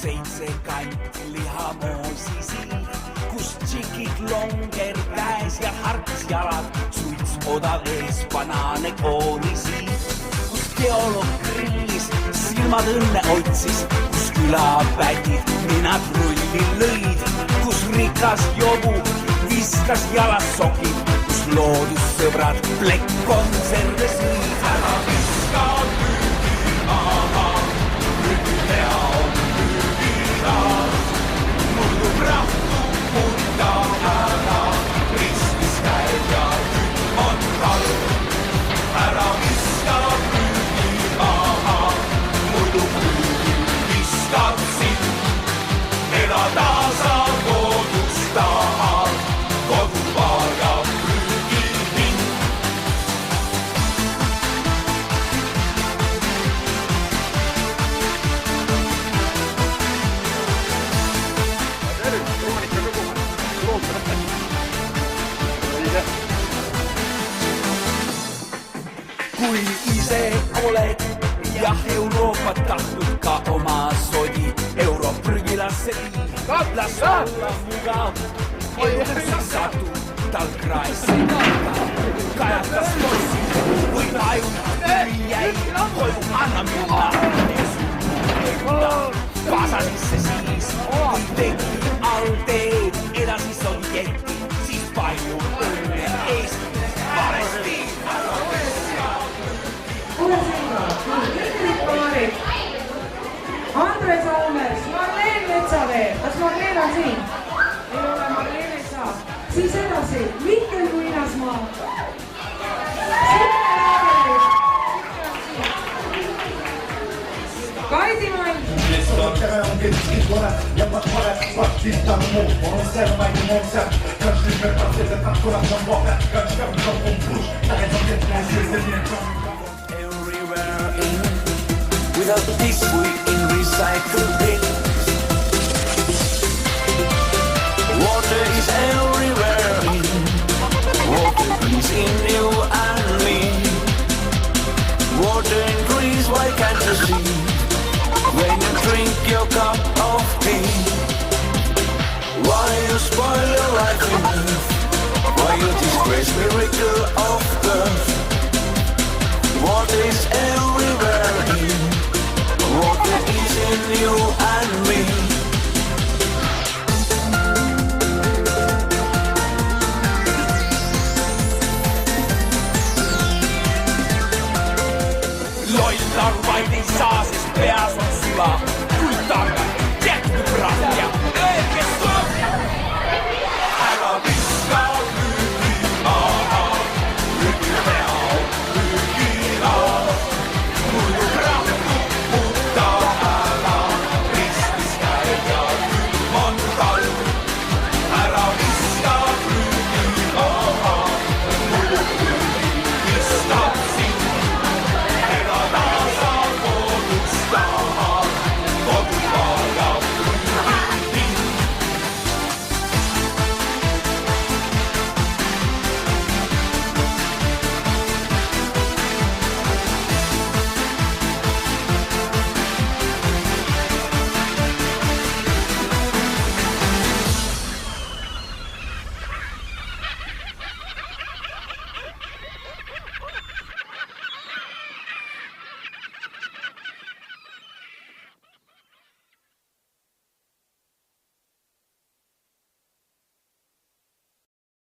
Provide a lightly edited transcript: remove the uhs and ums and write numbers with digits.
7 kanti lihamoosi siin, kus tšikid longer käes ja harks jalad, suits odav ees, banaane koorisi, kus geoloog grillis silmad õnne otsis, kus külapädid ninad rulli lõid, kus rikas jobu viskas jalas sokid, kus loodussõbrad plekkkonserve sõid. Ära viska püügi maha, püügilea on püügilas, murdub rahtu murda ära, ristis käib ja tükk on halb. Ära viska püügi maha, murdub püügi, viskab sind, elada sa kodus tahad, kodupaar ja prügihind. Kui ise oled ja Euroopat tahtnud ka oma sodi Europrügilasse viib, las olla mugav, elus satu tal kraesse kajatas lossi, kui tajud jäi, koju anna minna ja suunda kaasa sisse siis, kui tegi all teed edasi sovjeti, siis palju õnne Eesti valesti. Kuule sinna, Ingrid Paarik, Andres Oomers, Marleen Metsavee, kas Marleen on siin? Ei ole, Marleen ei saa. Siis edasi, Mihkel Muinasmaa. Kaidi Mann. Without this we in recycle bins. Water is everywhere in. Water is in you and me. Water increase, why can't you see? When you drink your cup of tea. Why you spoil your life in earth? Why you disgrace miracle of birth? Water is everywhere.